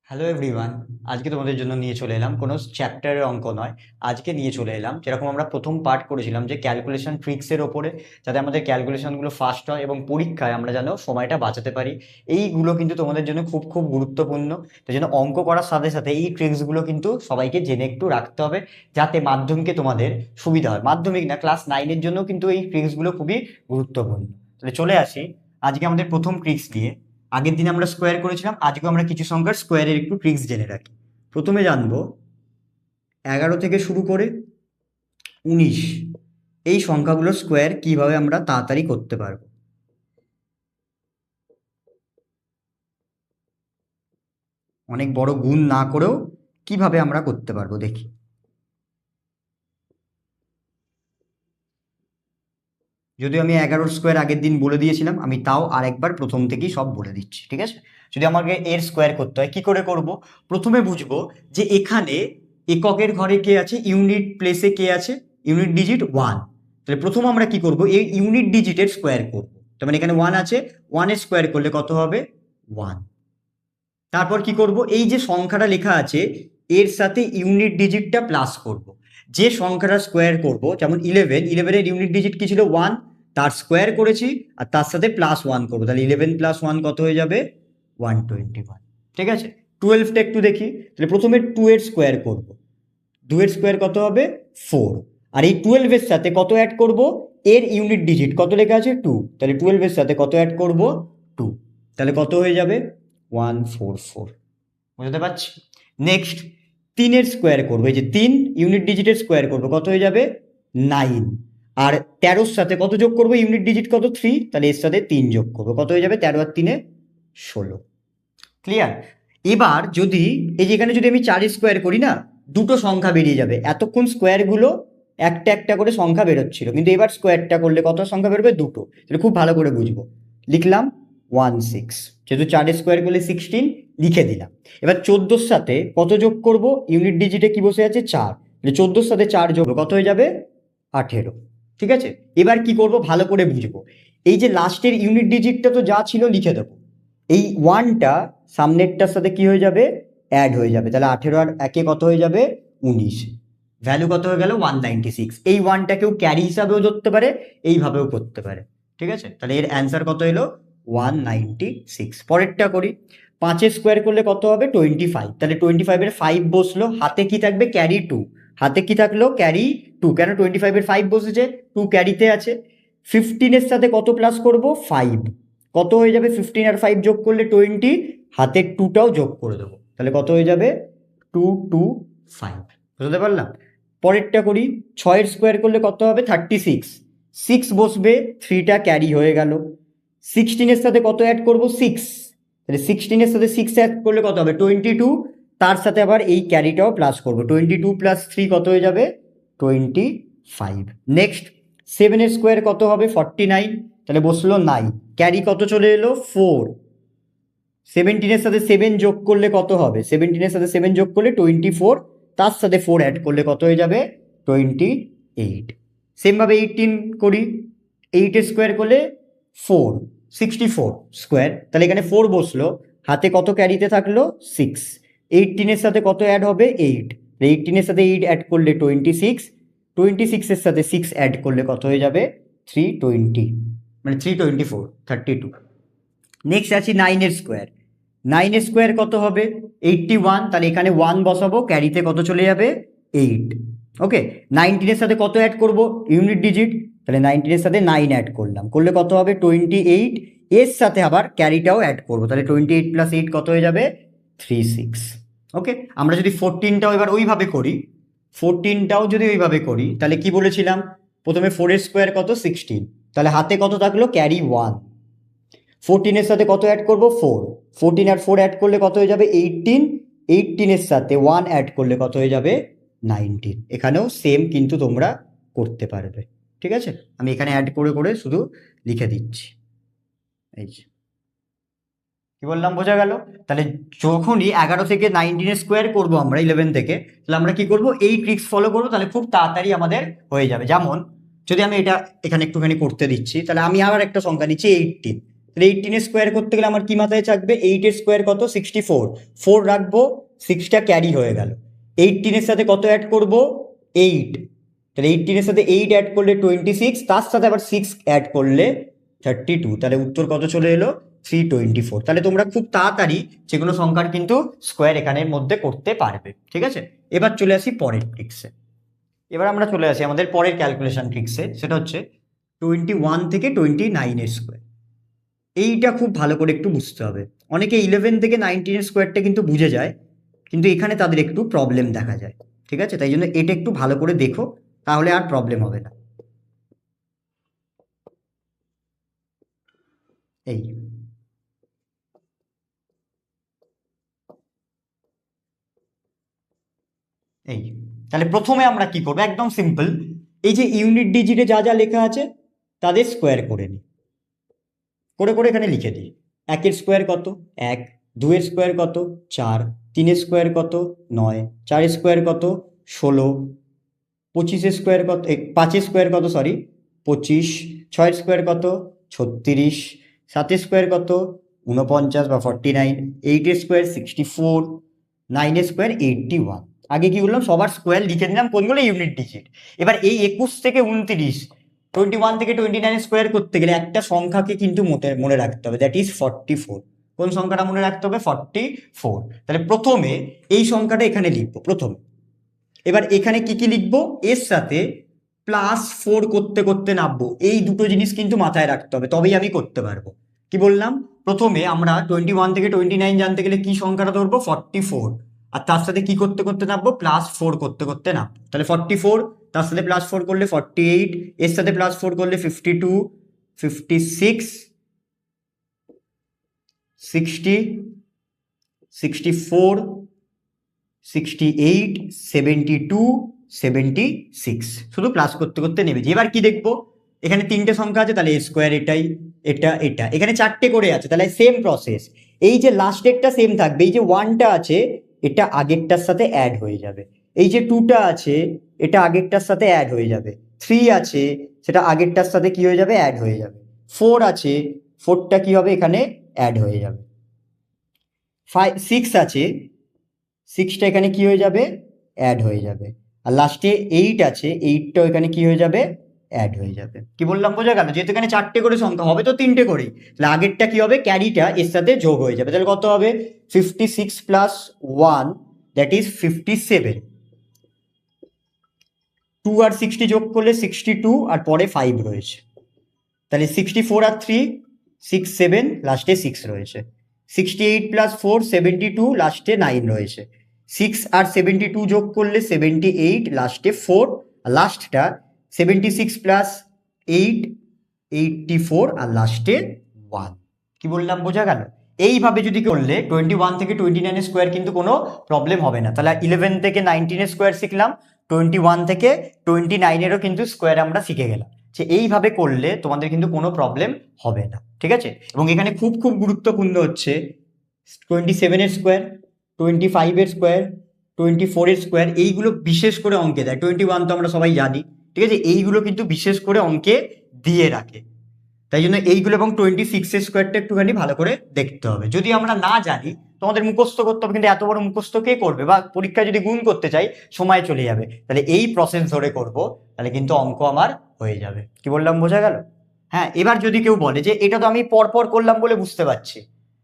Hello everyone. আজকে তোমাদের জন্য নিয়ে চলে এলাম কোনো চ্যাপ্টারের অঙ্ক নয়। আজকে নিয়ে চলে এলাম যেরকম আমরা প্রথম পার্ট করেছিলাম যে ক্যালকুলেশন ট্রিক্সের ওপরে, যাতে আমাদের ক্যালকুলেশনগুলো ফাস্ট হয় এবং পরীক্ষায় আমরা যেন সময়টা বাঁচাতে পারি। এইগুলো কিন্তু তোমাদের জন্য খুব খুব গুরুত্বপূর্ণ। তাই জন্য অঙ্ক করার সাথে সাথে এই ট্রিক্সগুলো কিন্তু সবাইকে জেনে একটু রাখতে হবে, যাতে মাধ্যমিকে তোমাদের সুবিধা হয়। মাধ্যমিক না, ক্লাস 9-এর জন্য কিন্তু এই ট্রিক্সগুলো খুবই গুরুত্বপূর্ণ। তাহলে চলে আসি আজকে আমাদের প্রথম ট্রিক্স নিয়ে। আগের দিন আমরা স্কোয়ার করেছিলাম, আজকেও আমরা কিছু সংখ্যার স্কোয়ারের একটু ট্রিক্স জেনে রাখি। প্রথমে জানবো 11 থেকে শুরু করে 19 এই সংখ্যাগুলোর স্কোয়ার কিভাবে আমরা তাড়াতাড়ি করতে পারবো। অনেক বড় গুণ না করেও কিভাবে আমরা করতে পারবো দেখি। যদিও আমি 11 স্কোয়ার আগের দিন বলে দিয়েছিলাম, আমি তাও আরেকবার প্রথম থেকেই সব বলে দিচ্ছি, ঠিক আছে? যদি আমাকে এর স্কোয়ার করতে হয় কি করে করব, প্রথমে বুঝবো যে এখানে এককের ঘরে কে আছে, ইউনিট প্লেসে কে আছে, ইউনিট ডিজিট 1। তাহলে প্রথম আমরা কি করব, এই ইউনিট ডিজিটের স্কোয়ার করব। তার মানে এখানে 1 আছে, 1 এর স্কোয়ার করলে কত হবে, 1। তারপর কি করব, এই যে সংখ্যাটা লেখা আছে এর সাথে ইউনিট ডিজিটটা প্লাস করব। যে সংখ্যাটা স্কোয়ার করব, যেমন 11 এর ইউনিট ডিজিট কি ছিল, 1, তার স্কোয়ার করেছি আর তার সাথে প্লাস 1 করবো। তাহলে 11 + 1 কত হয়ে যাবে, 121। ঠিক আছে, 12টা একটু দেখি। তাহলে প্রথমে 2 এর স্কোয়ার করব, 2 এর স্কোয়ার কত হবে, 4। আর এই 12 এর সাথে কত অ্যাড করব, এর ইউনিট ডিজিট কত লেখা আছে, 2। তাহলে 12 এর সাথে কত অ্যাড করব, 2। তাহলে কত হয়ে যাবে, 144। বুঝতে পারছি? নেক্সট 3 এর স্কোয়ার করবো, এই যে 3 ইউনিট ডিজিটের স্কোয়ার করবো, কত হয়ে যাবে, 9। আর 13-র সাথে কত যোগ করবো, ইউনিট ডিজিট কত, 3, তাহলে এর সাথে 3 যোগ করবো, কত হয়ে যাবে, 13 আর 3 16। ক্লিয়ার? এবার যদি এই যে এখানে যদি আমি 4 স্কোয়ার করি না, দুটো সংখ্যা বেরিয়ে যাবে। এতক্ষণ স্কোয়ারগুলো একটা একটা করে সংখ্যা বেরোচ্ছিল, কিন্তু এবার স্কোয়ারটা করলে কত সংখ্যা বেরোবে, দুটো। তাহলে খুব ভালো করে বুঝবো, লিখলাম 16, যেহেতু 4 স্কোয়ার করলে 16 লিখে দিলাম। এবার 14-র সাথে কত যোগ করব, ইউনিট ডিজিটে কি বসে আছে, 4। 14-র সাথে 4 যোগ কত হয়ে যাবে, 18। ঠিক আছে, এবার কি করব ভালো করে বুঝবো। এই যে লাস্টের ইউনিট ডিজিটটা তো যা ছিল লিখে দেবো, এই 1টা সামনেরটার সাথে কি হয়ে যাবে, অ্যাড হয়ে যাবে। তাহলে 18 আর 1 কত হয়ে যাবে, 19। ভ্যালু কত হয়ে গেল, 196। এই 1টা কেউ ক্যারি হিসাবেও ধরতে পারে, এইভাবেও করতে পারে। ঠিক আছে, তাহলে এর অ্যান্সার কত এলো, 196। পরেরটা করি, 5-এর স্কোয়ার করলে কত হবে, 25। তাহলে 25-এর 5 বসলো, হাতে কি থাকবে, ক্যারি 2। হাতে কি থাকলো, ক্যারি 2। কেন, 25-এর 5 বসেছে, 2 ক্যারিতে আছে। 15-এর সাথে কত প্লাস করব, 5। কত হয়ে যাবে, 15 আর 5 যোগ করলে 20, হাতের 2টাও যোগ করে দেবো, তাহলে কত হয়ে যাবে, 225। বুঝতে পারলাম? পরেরটা করি, 6-এর স্কোয়ার করলে কত হবে, 36। 6 বসবে, 3টা ক্যারি হয়ে গেল। 16-এর সাথে কত অ্যাড করব, 6। তাহলে 16-এর সাথে 6 অ্যাড করলে কত হবে, 22। তার সাথে আবার এই ক্যারিটাও প্লাস করবো, 22 + 3 কত হয়ে যাবে, 25। নেক্সট 7-এর স্কোয়ার কত হবে, 49। তাহলে বসলো 9, ক্যারি কত চলে এলো, 4। 17-এর সাথে 7 যোগ করলে কত হবে, 17-এর সাথে 7 যোগ করলে 24। তার সাথে 4 অ্যাড করলে কত হয়ে যাবে, 28। সেমভাবে 18 করি, 8-এর স্কোয়ার করলে 4, 64 স্কোয়ার। তাহলে এখানে 4 বসলো, হাতে কত ক্যারিতে থাকলো, 6। 18-এর সাথে কত অ্যাড হবে, 8। 18-এর সাথে 8 অ্যাড করলে 26। 26-এর সাথে 6 অ্যাড করলে কত হয়ে যাবে, 320, মানে 324, 32। নেক্সট আছি 9-এর স্কোয়ার। 9-এর স্কোয়ার কত হবে, 81। তাহলে এখানে 1 বসাবো, ক্যারিতে কত চলে যাবে, 8। ওকে, 19-এর সাথে কত অ্যাড করব, ইউনিট ডিজিট। তাহলে 19-এর সাথে 9 অ্যাড করলাম, করলে কত হবে, 28। এর সাথে আবার ক্যারিটাও অ্যাড করবো, তাহলে 28 + 8 কত হয়ে যাবে, 36। ওকে, আমরা যদি 14টাও এবার ওইভাবে করি, 14টাও যদি ওইভাবে করি, তাহলে কি বলেছিলাম, প্রথমে 4-এর স্কোয়ার কত, 16। তাহলে হাতে কত থাকলো, ক্যারি 1। 14-এর সাথে কত অ্যাড করব, 4। 14 আর 4 অ্যাড করলে কত হয়ে যাবে, 18। 18-এর সাথে 1 অ্যাড করলে কত হয়ে যাবে, 19। এখানেও সেম কিন্তু তোমরা করতে পারবে। ঠিক আছে, আমি এখানে অ্যাড করে করে শুধু লিখে দিচ্ছি। এই যে কি বললাম, বোঝা গেল? তাহলে যখনই 11 থেকে 19-এর স্কোয়ার করবো আমরা 11 থেকে, তাহলে আমরা কি করব, এই ট্রিক্স ফলো করবো, তাহলে খুব তাড়াতাড়ি আমাদের হয়ে যাবে। যেমন যদি আমি এটা এখানে একটুখানি করতে দিচ্ছি, তাহলে আমি আবার একটা সংখ্যা নিচ্ছি 18। তাহলে 18 স্কোয়ার করতে গেলে আমার কি মাথায় থাকবে, 8 স্কোয়ার কত 64, 4 রাখবো, 6টা ক্যারি হয়ে গেল, 18 সাথে কত অ্যাড করব 8, তাহলে 18 সাথে 8 অ্যাড করলে 26, তার সাথে আবার 6 অ্যাড করলে 32, তাহলে উত্তর কত চলে এলো 324। তাহলে তোমরা খুব তাড়াতাড়ি যে কোনো সংখ্যার কিন্তু স্কোয়ার এখানের মধ্যে করতে পারবে, ঠিক আছে। এবার চলে আসি পরের ট্রিক্সে। এবার আমরা চলে আসি আমাদের পরের ক্যালকুলেশন ট্রিক্সে, সেটা হচ্ছে 21 থেকে 29 স্কোয়ার। এইটা খুব ভালো করে একটু বুঝতে হবে। অনেকে 11 থেকে 19 স্কোয়ারটা কিন্তু বুঝে যায়, কিন্তু এখানে তাদের একটু প্রবলেম দেখা যায়, ঠিক আছে। তাই জন্য এটা একটু ভালো করে দেখো, তাহলে আর প্রবলেম হবে না। এই এই তাহলে প্রথমে আমরা কি করবো, একদম সিম্পল, এই যে ইউনিট ডিজিটে যা যা লেখা আছে তাদের স্কোয়ার করে নিই, করে করে এখানে লিখে দিই। 1 স্কোয়ার কত 1, 2 স্কোয়ার কত 4, 3 স্কোয়ার কত 9, 4 স্কোয়ার কত 16, 25 স্কোয়ার কত 5 স্কোয়ার কত 25, 6 স্কোয়ার কত 36, 7 স্কোয়ার কত 49 বা 49, 8 স্কোয়ার 64, 9 স্কোয়ার 81। আগে কি করলাম, সবার স্কোয়ার লিখে নিলাম কোনগুলো ইউনিট ডিজিট। এবার এই 21 থেকে 29, 21 থেকে 29 স্কোয়ার করতে গেলে একটা সংখ্যাকে কিন্তু মনে রাখতে হবে, দ্যাট ইজ 44। কোন সংখ্যাটা মনে রাখতে হবে 44। তাহলে প্রথমে এই সংখ্যাটা এখানে লিখবো প্রথমে। এবার এখানে কি কি লিখবো, এর সাথে +4 করতে করতে নামবো, এই দুটো জিনিস কিন্তু মাথায় রাখতে হবে, তবেই আমি করতে পারবো। কি বললাম, প্রথমে আমরা 21 থেকে 29 জানতে গেলে কি সংখ্যাটা ধরবো 44, আর তার সাথে কি করতে করতে নামবো +4 করতে করতে নামবো। তাহলে 44, তার সাথে +4 করলে 48, এর সাথে +4 করলে 52, 56, 60, 64, 68, 72, 76, শুধু প্লাস করতে করতে নেমেছি। এবার কি দেখবো, এখানে 3টে সংখ্যা আছে, তাহলে স্কোয়ার এটাই, এটা এটা, এখানে 4টে করে আছে, তাহলে সেম প্রসেস। এই যে লাস্টেরটা সেম থাকবে, এই যে 1টা আছে এটা আগেরটার সাথে অ্যাড হয়ে যাবে, এই যে 2টা আছে এটা আগেরটার সাথে অ্যাড হয়ে যাবে, 3 আছে সেটা আগেরটার সাথে কি হয়ে যাবে অ্যাড হয়ে যাবে, 4 আছে 4টা কি হবে এখানে অ্যাড হয়ে যাবে, 6 আছে 6টা এখানে কি হয়ে যাবে অ্যাড হয়ে যাবে, আর লাস্টে 8 আছে 8টাও এখানে কি হয়ে যাবে অ্যাড হয়ে যাবে। কি বললাম বোঝা গেল, যেহেতু এখানে 4টে করে সংখ্যা হবে তো 3টে করেই, তাহলে আগেরটা কি হবে ক্যারিটা এর সাথে যোগ হয়ে যাবে, তাহলে কত হবে 56 প্লাস 1 দ্যাট ইজ 57, 2 আর 60 যোগ করলে 62, আর পরে 5 রয়েছে, তাহলে 64 আর 3 67, লাস্টে 6 রয়েছে, 68 প্লাস 4 72, লাস্টে 9 রয়েছে, 6 আর 72 যোগ করলে 78, লাস্টে 4, আর লাস্টটা 76 প্লাস 8 84, আর লাস্টে 1। কি বললাম বোঝা গেল। এইভাবে যদি করলে 21 থেকে 29 স্কোয়ার কিন্তু কোনো প্রবলেম হবে না। তাহলে 11 থেকে 19 স্কোয়ার শিখলাম, 21 থেকে 29-এরও কিন্তু স্কোয়ার আমরা শিখে গেলাম, যে এইভাবে করলে তোমাদের কিন্তু কোনো প্রবলেম হবে না, ঠিক আছে। এবং এখানে খুব খুব গুরুত্বপূর্ণ হচ্ছে 27-এর স্কোয়ার, 25-এর স্কোয়ার, 24-এর স্কোয়ার, এইগুলো বিশেষ করে অঙ্কে দেয়। 21 তো আমরা সবাই জানি, ঠিক আছে, এইগুলো কিন্তু বিশেষ করে অঙ্কে দিয়ে রাখে, তাই জন্য এইগুলো, এবং 26-এর স্কোয়ারটা একটুখানি ভালো করে দেখতে হবে। যদি আমরা না জানি তোমাদের মুখস্থ করতে হবে, কিন্তু এত বড় মুখস্থ কে করবে, বা পরীক্ষায় যদি গুণ করতে চাই সময় চলে যাবে, তাহলে এই প্রসেস ধরে করব, তাহলে কিন্তু অঙ্ক আমার হয়ে যাবে। কি বললাম বোঝা গেল। হ্যাঁ, এবার যদি কেউ বলে যে এটা তো আমি পরপর করলাম বলে বুঝতে পারছি,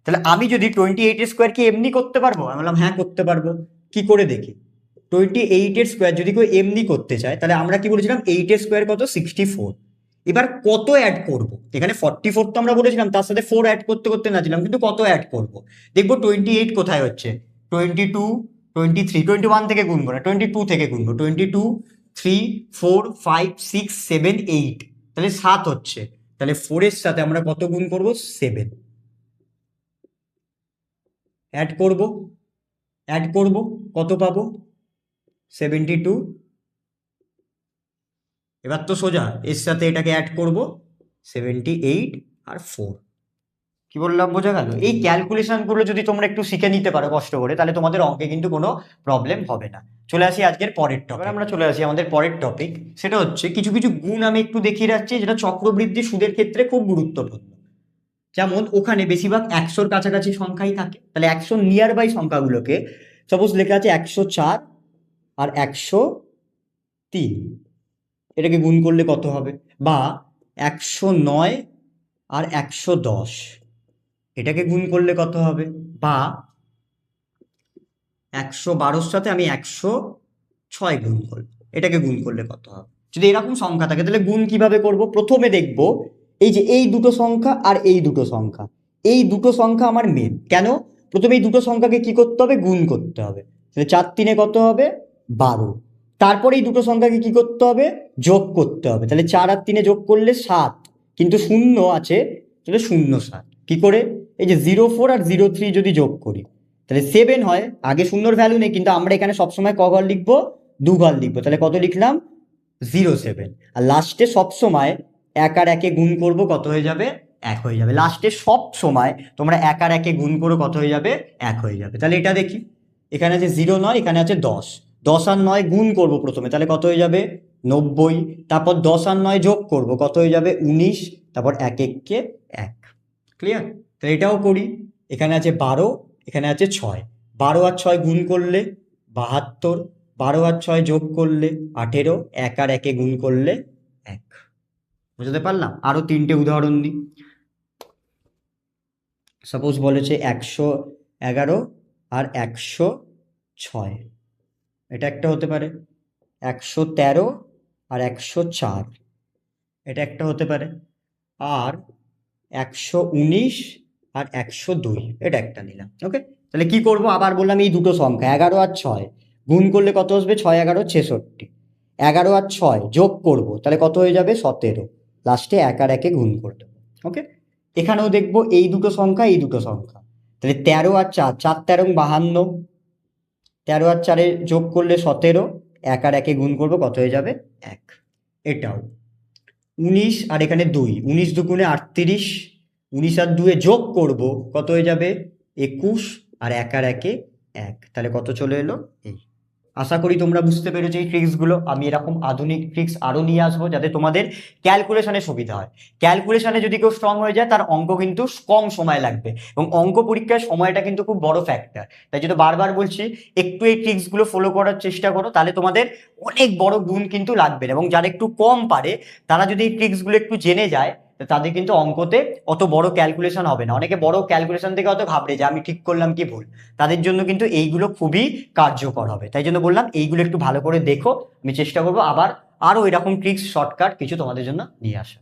তাহলে আমি যদি 28-এর স্কোয়ার কি এমনি করতে পারবো, আমি বললাম হ্যাঁ করতে পারবো। কি করে দেখি, 28-এর স্কোয়ার যদি কেউ এমনি করতে চায়, তাহলে আমরা কি বলেছিলাম 8-এর স্কোয়ার কত 64, এবার কত অ্যাড করব, এখানে 44 তো আমরা বলেছিলাম, তার সাথে 4 অ্যাড করতে করতে নাছিলাম, কিন্তু কত অ্যাড করব, দেখবো 28 কোথায় হচ্ছে, 22, 23, 21 থেকে গুনবো না, 22 থেকে গুনবো, 22, 3, 4, 5, 6, 7, 8, তাহলে 7 হচ্ছে, তাহলে 4-এর সাথে আমরা কত গুণ করব 7, অ্যাড করব, কত পাবো 72, এবার তো সোজা এর সাথে এটাকে অ্যাড করব 78 আর 4। কি বললাম বোঝা গেল। এই ক্যালকুলেশনগুলো যদি তোমরা একটু শিখে নিতে পারো কষ্ট করে, তাহলে তোমাদের অঙ্কে কিন্তু কোনো প্রবলেম হবে না। চলে আসি আজকের পরের টপিক। আমরা চলে আসি আমাদের পরের টপিক, সেটা হচ্ছে কিছু কিছু গুণ আমি একটু দেখিয়ে রাখছি, যেটা চক্রবৃদ্ধি সুদের ক্ষেত্রে খুব গুরুত্বপূর্ণ। যেমন ওখানে বেশিরভাগ 100-র কাছাকাছি সংখ্যাই থাকে, তাহলে 100 নিয়ার বাই সংখ্যাগুলোকে সাপোজ লেখা আছে 104 আর 103, এটাকে গুণ করলে কত হবে? বা 109 আর 110, এটাকে গুণ করলে কত হবে? বা 112-র সাথে আমি 106 গুণ করব, এটাকে গুণ করলে কত হবে? যদি এরকম সংখ্যা থাকে তাহলে গুণ কিভাবে করব? প্রথমে দেখব এই যে এই দুটো সংখ্যা আর এই দুটো সংখ্যা, এই দুটো সংখ্যা আমার মেন। কেন? প্রথমে এই দুটো সংখ্যাকে কি করতে হবে? গুণ করতে হবে। তাহলে 4 3 কত হবে? 12। তারপরে এই দুটো সংখ্যাকে কি করতে হবে? যোগ করতে হবে। তাহলে 4 আর 3 যোগ করলে 7, কিন্তু শূন্য আছে, তাহলে 0 7। কি করে? এই যে 04 আর 03 যদি যোগ করি তাহলে 7 হয়। আগে শূন্যর ভ্যালু নেই, কিন্তু আমরা এখানে সবসময় ক ঘর লিখবো? 2 ঘর লিখবো। তাহলে কত লিখলাম? 07। আর লাস্টে সবসময় 1 আর 1-এ গুণ করবো, কত হয়ে যাবে? 1 হয়ে যাবে। লাস্টে সব সময় তোমরা 1 আর 1-এ গুণ করো, কত হয়ে যাবে? 1 হয়ে যাবে। তাহলে এটা দেখি, এখানে আছে 09, এখানে আছে 10। 10 আর 9 গুণ করবো প্রথমে, তাহলে কত হয়ে যাবে? 90। তারপর 10 আর 9 যোগ করবো, কত হয়ে যাবে? 19। তারপর 1 1-কে 1। ক্লিয়ার? তাহলে এটাও করি। এখানে আছে 12, এখানে আছে 6। 12 আর 6 গুণ করলে 72, 12 আর 6 যোগ করলে 18, 1 আর 1-এ গুণ করলে 1। বুঝতে পারলাম? আরো 3টে উদাহরণ দিই। সাপোজ বলেছে 111 আর 106, এটা একটা হতে পারে। 113 আর 104, এটা একটা হতে পারে। আর 119 আর 102, এটা একটা নিলাম। ওকে, তাহলে কি করব? আবার বললাম এই দুটো সংখ্যা 11 আর 6 গুণ করলে কত আসবে? 6 11 66। 11 আর 6 যোগ করব, তাহলে কত হয়ে যাবে? 17। লাস্টে 1 আর 1-এ গুণ করে দেবো। ওকে, এখানেও দেখবো এই দুটো সংখ্যা, এই দুটো সংখ্যা। তাহলে 13 আর 4, 4 13 52। 13 আর 4-এ যোগ করলে 17, 1 আর 1-এ গুণ করবো, কত হয়ে যাবে? 1। এটাও 19 আর এখানে 2, 19 দুগুণে 38। 19 আর 2-এ যোগ করব, কত হয়ে যাবে? 21। আর 1 আর 1-এ 1, তাহলে কত চলে এলো? এই। আশা করি তোমরা বুঝতে পেরেছো এই ট্রিক্সগুলো। আমি এরকম আধুনিক ট্রিক্স আরও নিয়ে আসবো যাতে তোমাদের ক্যালকুলেশনে সুবিধা হয়। ক্যালকুলেশনে যদি কেউ স্ট্রং হয়ে যায় তার অঙ্ক কিন্তু কম সময় লাগবে, এবং অঙ্ক পরীক্ষায় সময়টা কিন্তু খুব বড় ফ্যাক্টর। তাই যদি বারবার বলছি একটু এই ট্রিক্সগুলো ফলো করার চেষ্টা করো, তাহলে তোমাদের অনেক বড় গুণ কিন্তু লাগবে না। এবং যারা একটু কম পারে তারা যদি এই ট্রিক্সগুলো একটু জেনে যায়, তাদের কিন্তু অঙ্কতে অত বড় ক্যালকুলেশন হবে না। অনেকে বড় ক্যালকুলেশন থেকে অত ঘাবড়ে যে আমি ঠিক করলাম কি ভুল, তাদের জন্য কিন্তু এইগুলো খুবই কার্যকর হবে। তাই জন্য বললাম এইগুলো একটু ভালো করে দেখো। আমি চেষ্টা করবো আবার আরো এরকম ট্রিক্স শর্টকাট কিছু তোমাদের জন্য নিয়ে আসা।